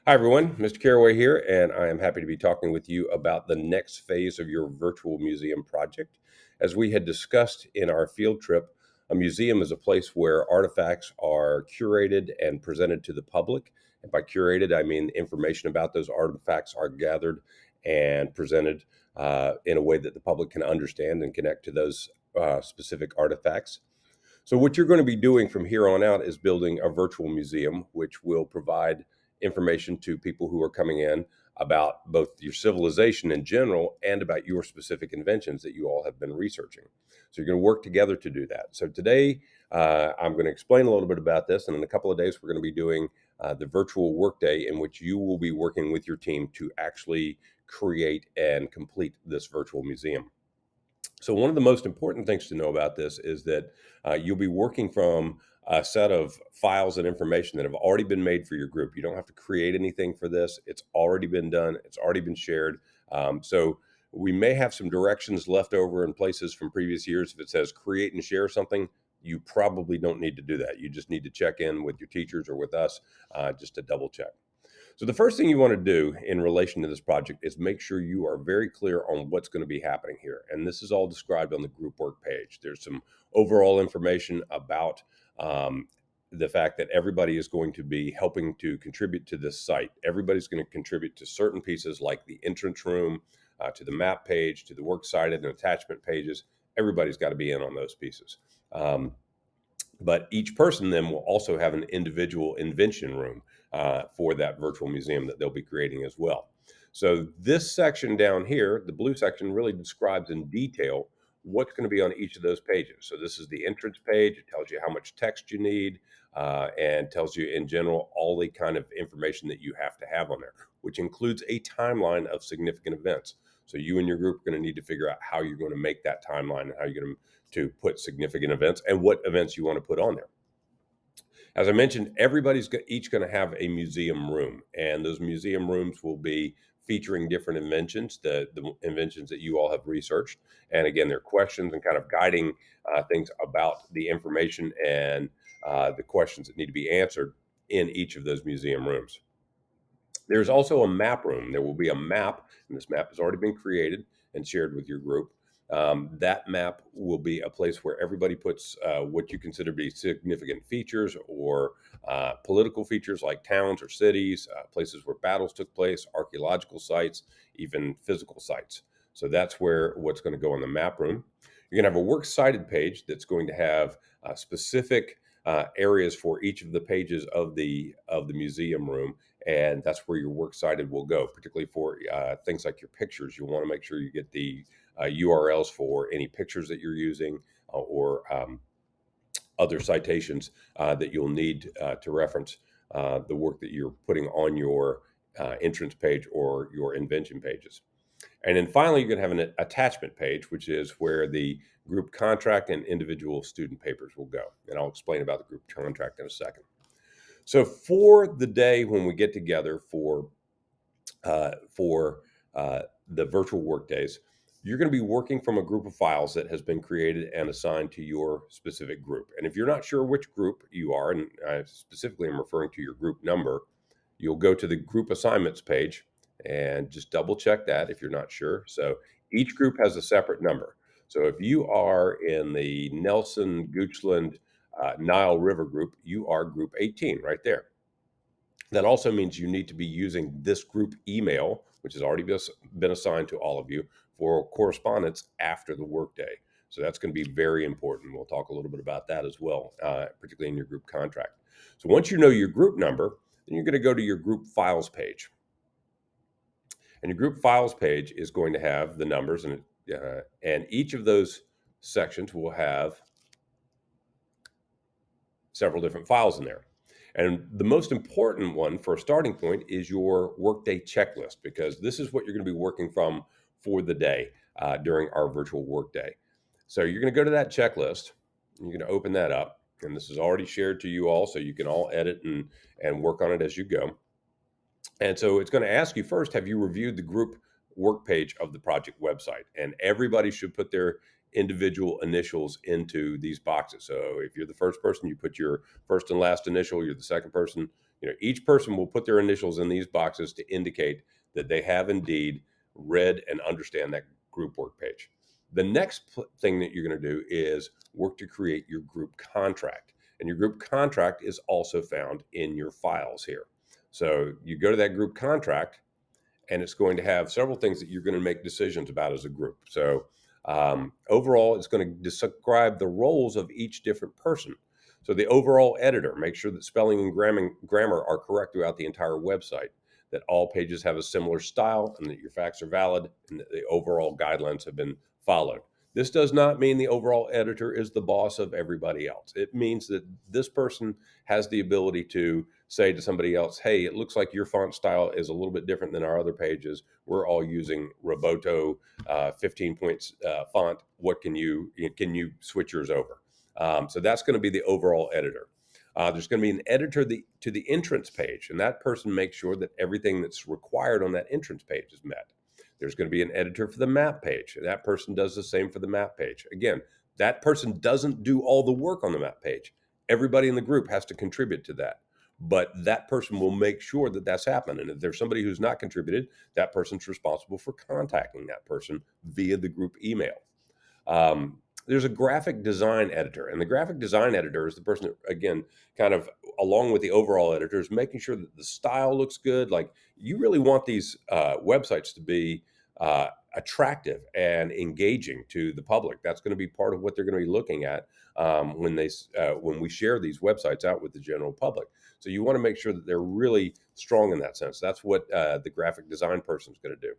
Hi, everyone. Mr. Caraway here, and I am happy to be talking with you about the next phase of your virtual museum project. As we had discussed in our field trip, a museum is a place where artifacts are curated and presented to the public. And by curated, I mean information about those artifacts are gathered and presented in a way that the public can understand and connect to those specific artifacts. So, what you're going to be doing from here on out is building a virtual museum, which will provide information to people who are coming in about both your civilization in general and about your specific inventions that you all have been researching. So, you're going to work together to do that. So, today I'm going to explain a little bit about this, and in a couple of days, we're going to be doing the virtual workday in which you will be working with your team to actually create and complete this virtual museum. So, one of the most important things to know about this is that you'll be working from a set of files and information that have already been made for your group. You don't have to create anything for this, it's already been done, it's already been shared. So, we may have some directions left over in places from previous years. If it says create and share something, you probably don't need to do that. You just need to check in with your teachers or with us just to double check. So the first thing you want to do in relation to this project is make sure you are very clear on what's going to be happening here. And this is all described on the group work page. There's some overall information about the fact that everybody is going to be helping to contribute to this site. Everybody's going to contribute to certain pieces like the entrance room, to the map page, to the works cited and attachment pages. Everybody's got to be in on those pieces. But each person then will also have an individual invention room for that virtual museum that they'll be creating as well. So this section down here, the blue section, really describes in detail what's going to be on each of those pages. So this is the entrance page. It tells you how much text you need and tells you in general all the kind of information that you have to have on there, which includes a timeline of significant events. So you and your group are going to need to figure out how you're going to make that timeline and how you're going to put significant events and what events you want to put on there. As I mentioned, everybody's each going to have a museum room, and those museum rooms will be featuring different inventions, the inventions that you all have researched. And again, they're questions and kind of guiding things about the information and the questions that need to be answered in each of those museum rooms. There's also a map room. There will be a map, and this map has already been created and shared with your group. That map will be a place where everybody puts what you consider to be significant features or political features like towns or cities, places where battles took place, archaeological sites, even physical sites. So that's where what's going to go on the map room. You're going to have a works cited page that's going to have specific areas for each of the pages of the museum room, and that's where your works cited will go. Particularly for things like your pictures, you'll want to make sure you get the URLs for any pictures that you're using or other citations that you'll need to reference the work that you're putting on your entrance page or your invention pages. And then finally, you're going to have an attachment page, which is where the group contract and individual student papers will go. And I'll explain about the group contract in a second. So for the day when we get together for the virtual work days, you're going to be working from a group of files that has been created and assigned to your specific group. And if you're not sure which group you are, and I specifically am referring to your group number, you'll go to the group assignments page and just double check that if you're not sure. So each group has a separate number. So if you are in the Nelson Goochland Nile River group, you are group 18 right there. That also means you need to be using this group email, which has already been assigned to all of you, for correspondence after the workday. So that's going to be very important. We'll talk a little bit about that as well, particularly in your group contract. So once you know your group number, then you're going to go to your group files page. And your group files page is going to have the numbers, and each of those sections will have several different files in there. And the most important one for a starting point is your Workday checklist, because this is what you're going to be working from for the day during our virtual workday. So you're going to go to that checklist, and you're going to open that up. And this is already shared to you all, so you can all edit and work on it as you go. And so it's going to ask you first, have you reviewed the group work page of the project website? And everybody should put their individual initials into these boxes. So if you're the first person, you put your first and last initial. You're the second person. Each person will put their initials in these boxes to indicate that they have indeed read and understand that group work page. The next thing that you're going to do is work to create your group contract. And your group contract is also found in your files here. So you go to that group contract, and it's going to have several things that you're going to make decisions about as a group. So overall, it's going to describe the roles of each different person. So the overall editor, make sure that spelling and grammar are correct throughout the entire website, that all pages have a similar style, and that your facts are valid, and that the overall guidelines have been followed. This does not mean the overall editor is the boss of everybody else. It means that this person has the ability to say to somebody else, hey, it looks like your font style is a little bit different than our other pages. We're all using Roboto 15 points font. What can you switch yours over? So that's going to be the overall editor. There's going to be an editor to the entrance page, and that person makes sure that everything that's required on that entrance page is met. There's going to be an editor for the map page, and that person does the same for the map page. Again, that person doesn't do all the work on the map page. Everybody in the group has to contribute to that, but that person will make sure that that's happening. And if there's somebody who's not contributed, that person's responsible for contacting that person via the group email. There's a graphic design editor, and the graphic design editor is the person that, again, kind of along with the overall editor, is making sure that the style looks good. Like, you really want these websites to be attractive and engaging to the public. That's going to be part of what they're going to be looking at when we share these websites out with the general public. So you want to make sure that they're really strong in that sense. That's what the graphic design person is going to do.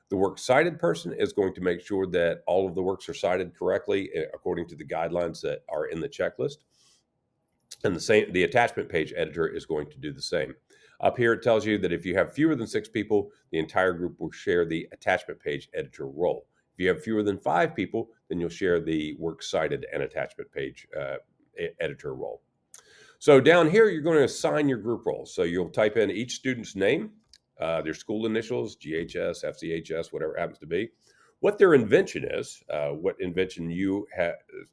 The works cited person is going to make sure that all of the works are cited correctly according to the guidelines that are in the checklist. And the attachment page editor is going to do the same. Up here, it tells you that if you have fewer than 6 people, the entire group will share the attachment page editor role. If you have fewer than 5 people, then you'll share the works cited and attachment page editor role. So down here, you're going to assign your group roles. So you'll type in each student's name, their school initials, GHS, FCHS, whatever it happens to be, what their invention is, what invention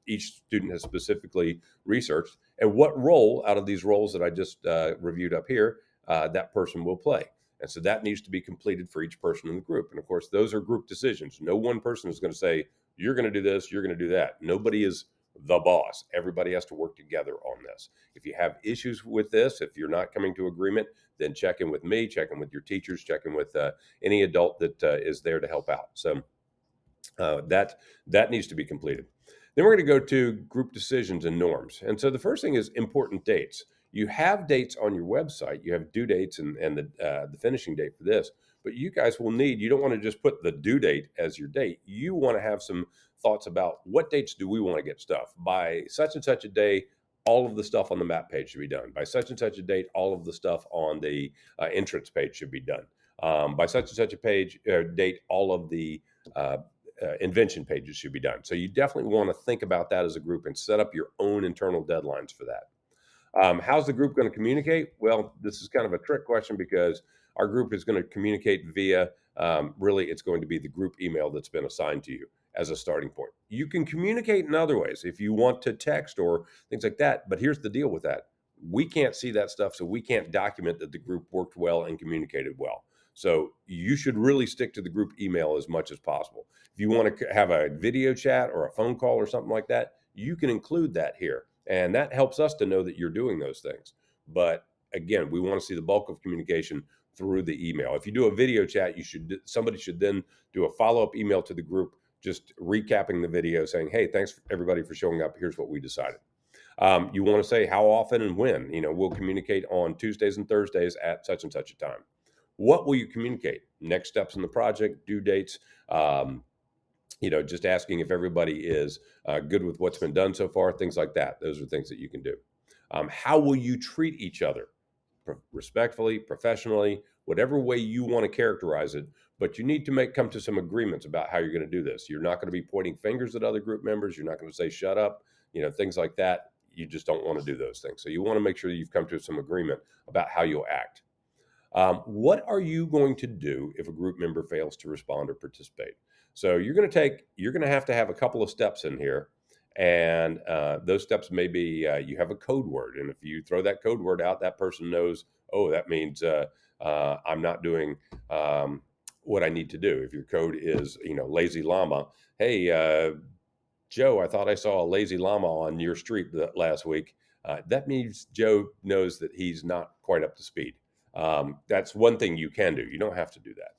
each student has specifically researched, and what role out of these roles that I just reviewed up here that person will play. And so that needs to be completed for each person in the group. And of course, those are group decisions. No one person is going to say, you're going to do this, you're going to do that. Nobody is the boss. Everybody has to work together on this. If you have issues with this, if you're not coming to agreement, then check in with me, check in with your teachers, check in with any adult that is there to help out. So that needs to be completed. Then we're going to go to group decisions and norms. And so the first thing is important dates. You have dates on your website. You have due dates and the finishing date for this. But you guys will need, you don't want to just put the due date as your date. You want to have some thoughts about what dates do we want to get stuff. By such and such a day, all of the stuff on the map page should be done. By such and such a date, all of the stuff on the entrance page should be done. By such and such a date, all of the invention pages should be done. So you definitely want to think about that as a group and set up your own internal deadlines for that. How's the group going to communicate? Well, this is kind of a trick question because our group is going to communicate via, really, it's going to be the group email that's been assigned to you as a starting point. You can communicate in other ways if you want to text or things like that. But here's the deal with that. We can't see that stuff, so we can't document that the group worked well and communicated well. So you should really stick to the group email as much as possible. If you want to have a video chat or a phone call or something like that, you can include that here. And that helps us to know that you're doing those things. But again, we want to see the bulk of communication through the email. If you do a video chat, somebody should then do a follow-up email to the group, just recapping the video saying, hey, thanks everybody for showing up. Here's what we decided. You want to say how often and when. We'll communicate on Tuesdays and Thursdays at such and such a time. What will you communicate? Next steps in the project, due dates, just asking if everybody is good with what's been done so far, things like that. Those are things that you can do. How will you treat each other? Respectfully, professionally, whatever way you want to characterize it, but you need to come to some agreements about how you're going to do this. You're not going to be pointing fingers at other group members. You're not going to say, shut up, things like that. You just don't want to do those things. So you want to make sure that you've come to some agreement about how you'll act. What are you going to do if a group member fails to respond or participate? So you're going to have a couple of steps in here. And those steps may be you have a code word. And if you throw that code word out, that person knows, oh, that means I'm not doing what I need to do. If your code is, lazy llama, hey, Joe, I thought I saw a lazy llama on your street last week. That means Joe knows that he's not quite up to speed. That's one thing you can do. You don't have to do that.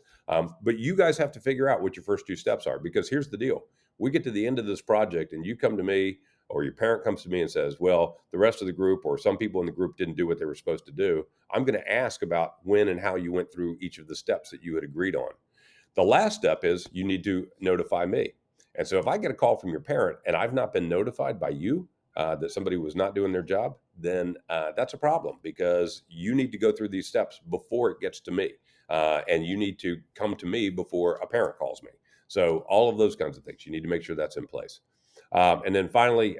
But you guys have to figure out what your first two steps are, because here's the deal. We get to the end of this project and you come to me, or your parent comes to me and says, well, the rest of the group or some people in the group didn't do what they were supposed to do. I'm going to ask about when and how you went through each of the steps that you had agreed on. The last step is you need to notify me. And so if I get a call from your parent and I've not been notified by you that somebody was not doing their job, then that's a problem, because you need to go through these steps before it gets to me. And you need to come to me before a parent calls me. So all of those kinds of things, you need to make sure that's in place. And then finally,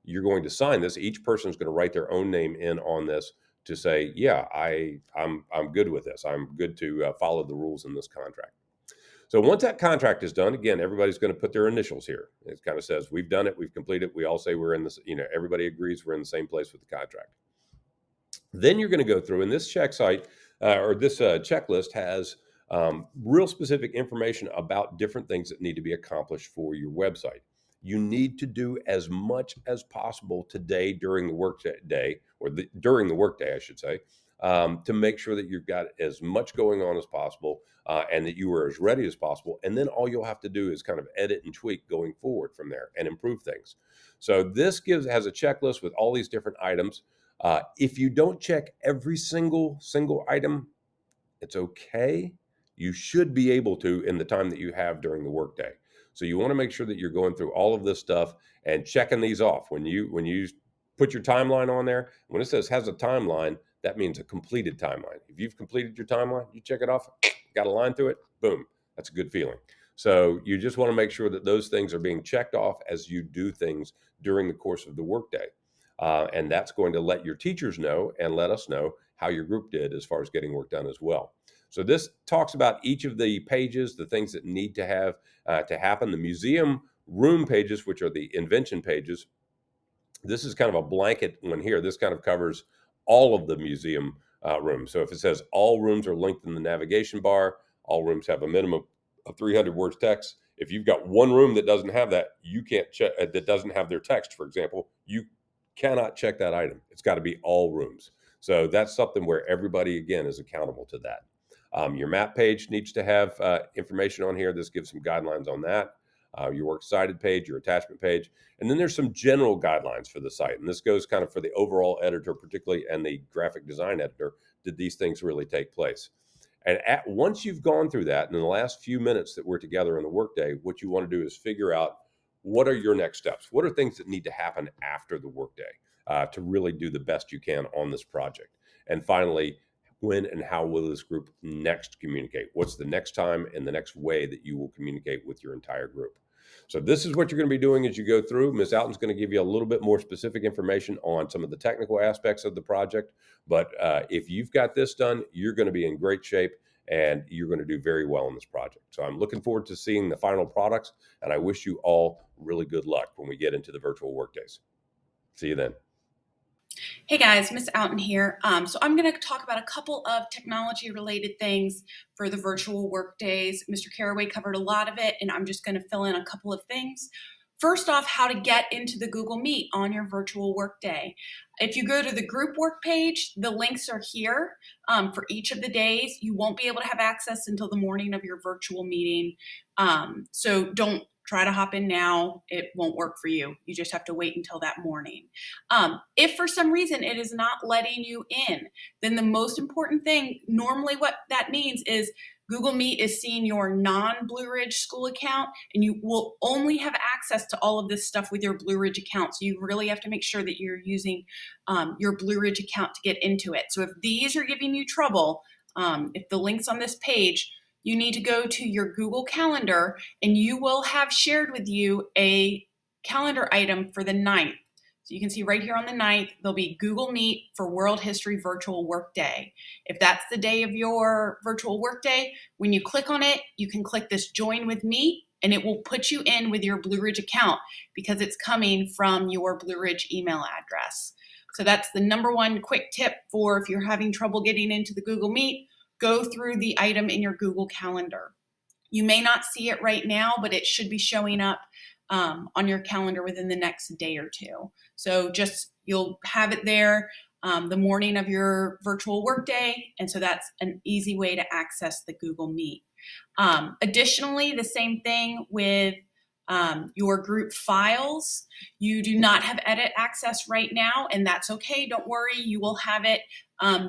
you're going to sign this. Each person is going to write their own name in on this to say, yeah, I'm good with this. I'm good to follow the rules in this contract. So once that contract is done, again, everybody's going to put their initials here. It kind of says, we've done it, we've completed it. We all say we're in this, everybody agrees we're in the same place with the contract. Then you're going to go through, and this checklist has real specific information about different things that need to be accomplished for your website. You need to do as much as possible today during the workday, during the workday, I should say, to make sure that you've got as much going on as possible, and that you are as ready as possible. And then all you'll have to do is kind of edit and tweak going forward from there and improve things. So this has a checklist with all these different items. If you don't check every single item, it's okay. You should be able to in the time that you have during the workday. So you want to make sure that you're going through all of this stuff and checking these off. When you put your timeline on there, when it says has a timeline, that means a completed timeline. If you've completed your timeline, you check it off, got a line through it, boom, that's a good feeling. So you just want to make sure that those things are being checked off as you do things during the course of the workday. And that's going to let your teachers know and let us know how your group did as far as getting work done as well. So this talks about each of the pages, the things that need to have to happen. The museum room pages, which are the invention pages, this is kind of a blanket one here. This kind of covers all of the museum rooms. So if it says all rooms are linked in the navigation bar, all rooms have a minimum of 300 words text. If you've got one room that doesn't have that, you can't check, that doesn't have their text, for example, you cannot check that item. It's got to be all rooms. So that's something where everybody, again, is accountable to that. Your map page needs to have information on here. This gives some guidelines on that. Your works cited page, your attachment page. And then there's some general guidelines for the site. And this goes kind of for the overall editor, particularly, and the graphic design editor. Did these things really take place? And once you've gone through that, and in the last few minutes that we're together in the workday, what you want to do is figure out, what are your next steps? What are things that need to happen after the workday to really do the best you can on this project? And finally, when and how will this group next communicate? What's the next time and the next way that you will communicate with your entire group? So this is what you're going to be doing as you go through. Ms. Alton's going to give you a little bit more specific information on some of the technical aspects of the project. But if you've got this done, you're going to be in great shape and you're going to do very well in this project. So I'm looking forward to seeing the final products, and I wish you all really good luck when we get into the virtual workdays. See you then. Hey guys, Miss Outen here. So I'm going to talk about a couple of technology related things for the virtual workdays. Mr. Caraway covered a lot of it, and I'm just going to fill in a couple of things. First off, how to get into the Google Meet on your virtual workday. If you go to the group work page, the links are here for each of the days. You won't be able to have access until the morning of your virtual meeting. So don't try to hop in now. It won't work for you. You just have to wait until that morning. If for some reason it is not letting you in, then the most important thing, normally what that means is Google Meet is seeing your non-Blue Ridge school account, and you will only have access to all of this stuff with your Blue Ridge account. So you really have to make sure that you're using your Blue Ridge account to get into it. So if these are giving you trouble, if the links on this page, you need to go to your Google Calendar, and you will have shared with you a calendar item for the 9th. So you can see right here on the 9th, there'll be Google Meet for World History Virtual Workday. If that's the day of your virtual workday, when you click on it, you can click this Join with Me, and it will put you in with your Blue Ridge account because it's coming from your Blue Ridge email address. So that's the number one quick tip for if you're having trouble getting into the Google Meet. Go through the item in your Google Calendar. You may not see it right now, but it should be showing up on your calendar within the next day or two. So you'll have it there the morning of your virtual workday, and so that's an easy way to access the Google Meet. Additionally, the same thing with your group files. You do not have edit access right now, and that's okay. Don't worry, you will have it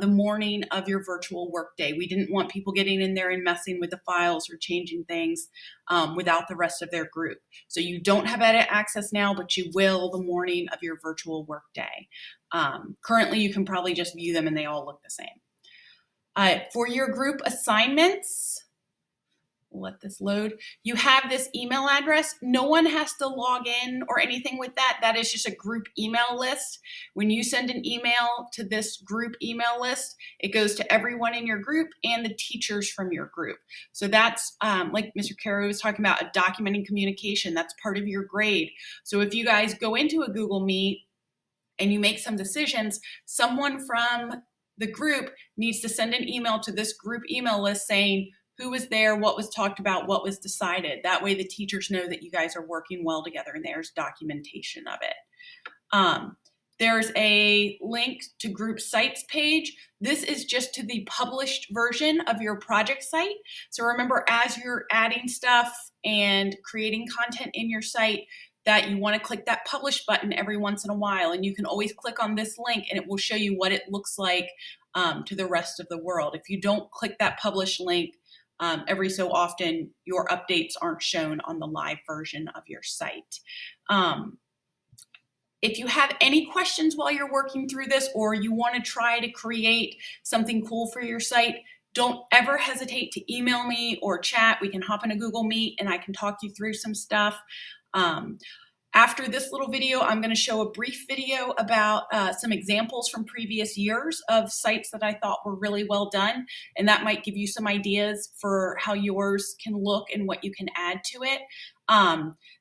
the morning of your virtual workday. We didn't want people getting in there and messing with the files or changing things without the rest of their group. So you don't have edit access now, but you will the morning of your virtual workday. Currently, you can probably just view them and they all look the same. For your group assignments, let this load. You have this email address. No one has to log in or anything with that. That is just a group email list. When you send an email to this group email list, it goes to everyone in your group and the teachers from your group. So that's like Mr. Caro was talking about, documenting communication. That's part of your grade. So if you guys go into a Google Meet and you make some decisions, someone from the group needs to send an email to this group email list saying who was there, what was talked about, what was decided. That way the teachers know that you guys are working well together and there's documentation of it. There's a link to group sites page. This is just to the published version of your project site. So remember, as you're adding stuff and creating content in your site, that you want to click that publish button every once in a while. And you can always click on this link and it will show you what it looks like to the rest of the world. If you don't click that publish link, every so often, your updates aren't shown on the live version of your site. If you have any questions while you're working through this, or you want to try to create something cool for your site, don't ever hesitate to email me or chat. We can hop in a Google Meet and I can talk you through some stuff. After this little video, I'm going to show a brief video about some examples from previous years of sites that I thought were really well done, and that might give you some ideas for how yours can look and what you can add to it.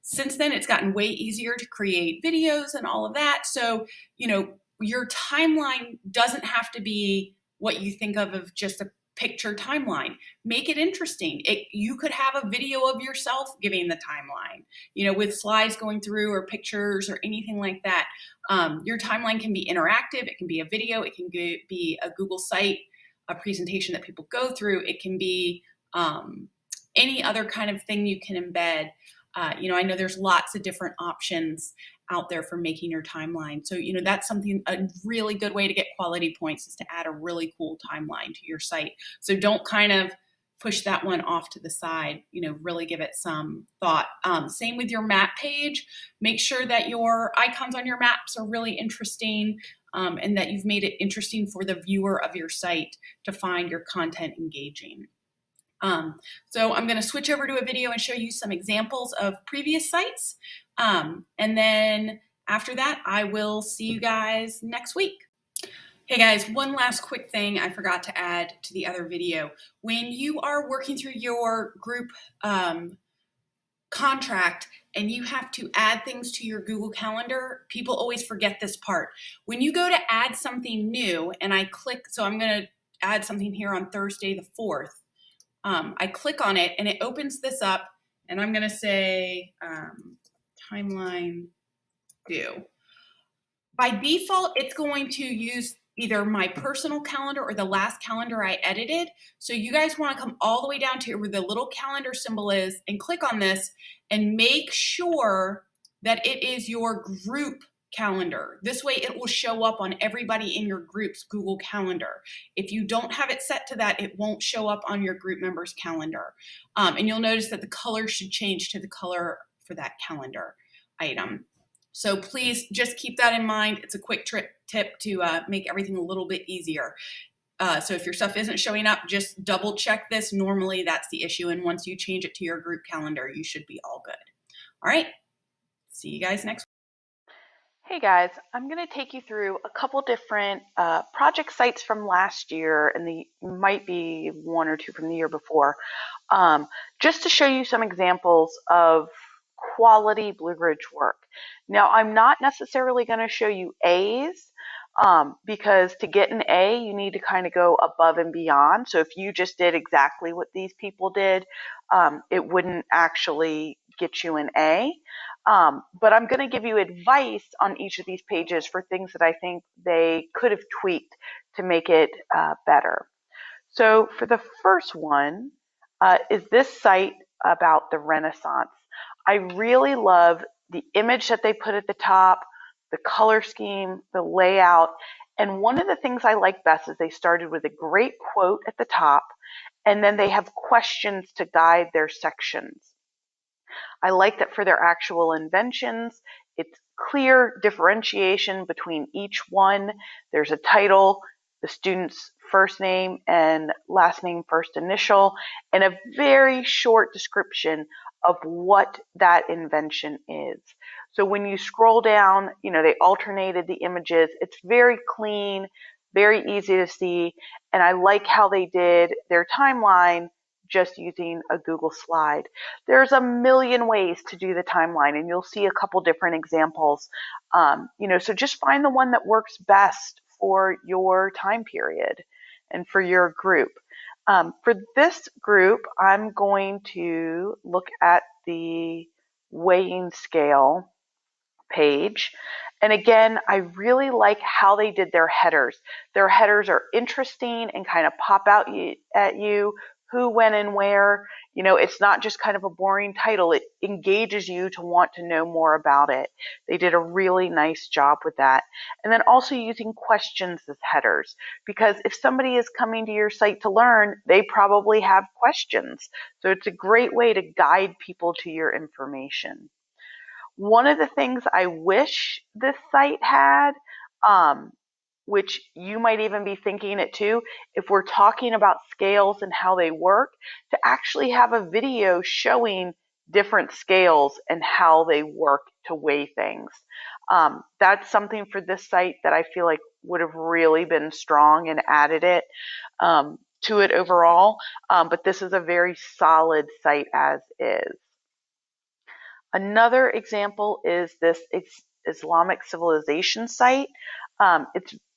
Since then, it's gotten way easier to create videos and all of that, so your timeline doesn't have to be what you think of just a picture timeline. Make it interesting. You could have a video of yourself giving the timeline, with slides going through or pictures or anything like that. Your timeline can be interactive. It can be a video. It can be a Google site, a presentation that people go through. It can be any other kind of thing you can embed. I know there's lots of different options out there for making your timeline. So, that's a really good way to get quality points, is to add a really cool timeline to your site. So don't kind of push that one off to the side, really give it some thought. Same with your map page. Make sure that your icons on your maps are really interesting, and that you've made it interesting for the viewer of your site to find your content engaging. So I'm going to switch over to a video and show you some examples of previous sites. And then after that, I will see you guys next week. Hey guys, one last quick thing I forgot to add to the other video. When you are working through your group contract and you have to add things to your Google Calendar, people always forget this part. When you go to add something new and I click, so I'm going to add something here on Thursday the 4th. I click on it and it opens this up, and I'm going to say timeline due. By default, it's going to use either my personal calendar or the last calendar I edited. So you guys want to come all the way down to where the little calendar symbol is and click on this and make sure that it is your group calendar. This way it will show up on everybody in your group's Google Calendar. If you don't have it set to that, it won't show up on your group members' calendar. And you'll notice that the color should change to the color for that calendar item. So please just keep that in mind. It's a quick tip to make everything a little bit easier. So if your stuff isn't showing up, just double check this. Normally that's the issue. And once you change it to your group calendar, you should be all good. All right. See you guys next week. Hey guys, I'm going to take you through a couple different project sites from last year, and the might be one or two from the year before, um, just to show you some examples of quality Blue Ridge work. Now, I'm not necessarily going to show you A's, because to get an A, you need to kind of go above and beyond. So if you just did exactly what these people did, it wouldn't actually get you an A. But I'm going to give you advice on each of these pages for things that I think they could have tweaked to make it better. So for the first one is this site about the Renaissance. I really love the image that they put at the top, the color scheme, the layout. And one of the things I like best is they started with a great quote at the top, and then they have questions to guide their sections. I like that for their actual inventions, it's clear differentiation between each one. There's a title, the student's first name and last name, first initial, and a very short description of what that invention is. So when you scroll down, they alternated the images. It's very clean, very easy to see, and I like how they did their timeline just using a Google slide. There's a million ways to do the timeline, and you'll see a couple different examples. So just find the one that works best for your time period and for your group. For this group, I'm going to look at the weighing scale page. And again, I really like how they did their headers. Their headers are interesting and kind of pop out at you who, when, and where. It's not just kind of a boring title. It engages you to want to know more about it. They did a really nice job with that. And then also using questions as headers, because if somebody is coming to your site to learn, they probably have questions. So it's a great way to guide people to your information. One of the things I wish this site had, um, which you might even be thinking it too, if we're talking about scales and how they work, to actually have a video showing different scales and how they work to weigh things. That's something for this site that I feel like would have really been strong and added it to it overall. But this is a very solid site as is. Another example is this Islamic civilization site.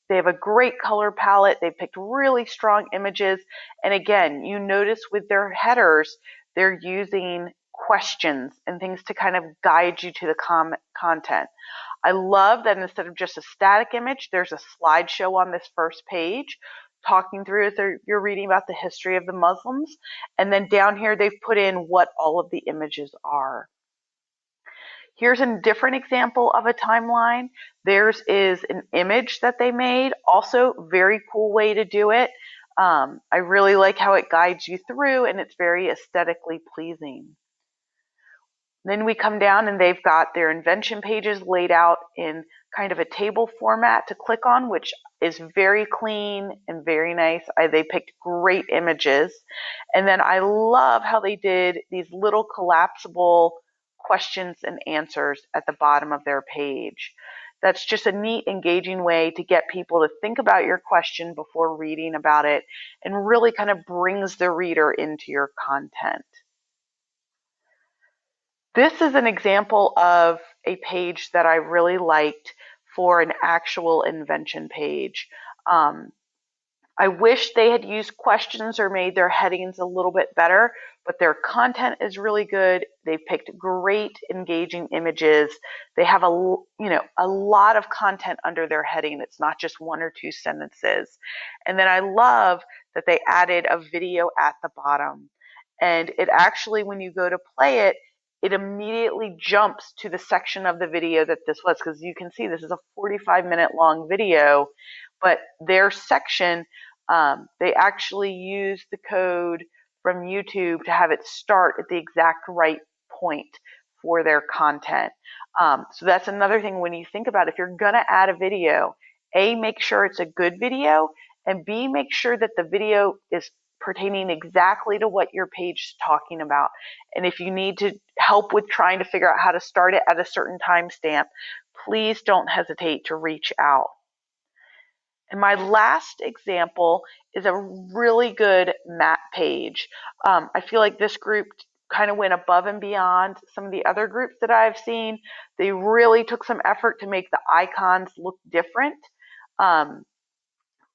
They have a great color palette. They picked really strong images. And again, you notice with their headers, they're using questions and things to kind of guide you to the content. I love that instead of just a static image, there's a slideshow on this first page talking through as you're reading about the history of the Muslims. And then down here, they've put in what all of the images are. Here's a different example of a timeline. Theirs is an image that they made. Also, very cool way to do it. I really like how it guides you through, and it's very aesthetically pleasing. Then we come down and they've got their invention pages laid out in kind of a table format to click on, which is very clean and very nice. They picked great images. And then I love how they did these little collapsible questions and answers at the bottom of their page. That's just a neat, engaging way to get people to think about your question before reading about it, and really kind of brings the reader into your content. This is an example of a page that I really liked for an actual invention page. I wish they had used questions or made their headings a little bit better, but their content is really good. They picked great engaging images. They have a lot of content under their heading. It's not just one or two sentences. And then I love that they added a video at the bottom. And it actually, when you go to play it, it immediately jumps to the section of the video that this was, because you can see this is a 45-minute long video, but their section, they actually use the code from YouTube to have it start at the exact right point for their content. So that's another thing when you think about if you're going to add a video, A, make sure it's a good video, and B, make sure that the video is pertaining exactly to what your page is talking about. And if you need to help with trying to figure out how to start it at a certain timestamp, please don't hesitate to reach out. And my last example is a really good map page. I feel like this group kind of went above and beyond some of the other groups that I've seen. They really took some effort to make the icons look different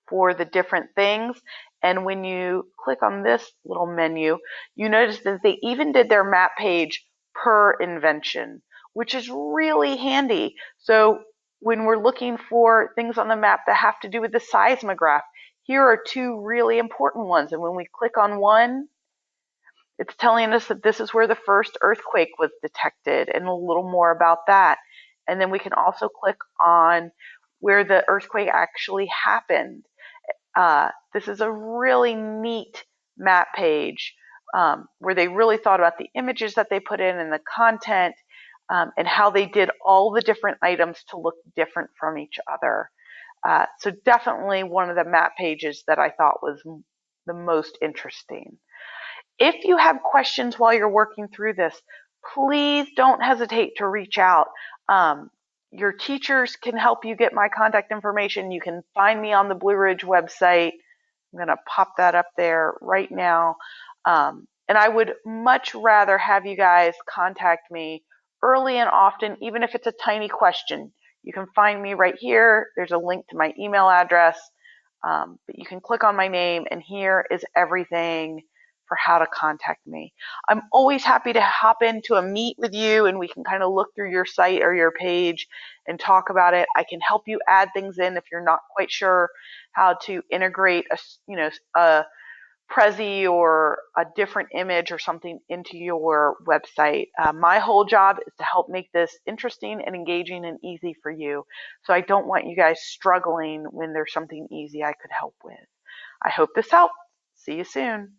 for the different things. And when you click on this little menu, you notice that they even did their map page per invention, which is really handy. So when we're looking for things on the map that have to do with the seismograph, here are two really important ones. And when we click on one, it's telling us that this is where the first earthquake was detected and a little more about that. And then we can also click on where the earthquake actually happened. This is a really neat map page where they really thought about the images that they put in and the content and how they did all the different items to look different from each other. So definitely one of the map pages that I thought was the most interesting. If you have questions while you're working through this, please don't hesitate to reach out. Your teachers can help you get my contact information. You can find me on the Blue Ridge website. I'm going to pop that up there right now. And I would much rather have you guys contact me early and often, even if it's a tiny question. You can find me right here. There's a link to my email address. But you can click on my name, and here is everything for how to contact me. I'm always happy to hop into a meet with you and we can kind of look through your site or your page and talk about it. I can help you add things in if you're not quite sure how to integrate a Prezi or a different image or something into your website. My whole job is to help make this interesting and engaging and easy for you. So I don't want you guys struggling when there's something easy I could help with. I hope this helped. See you soon.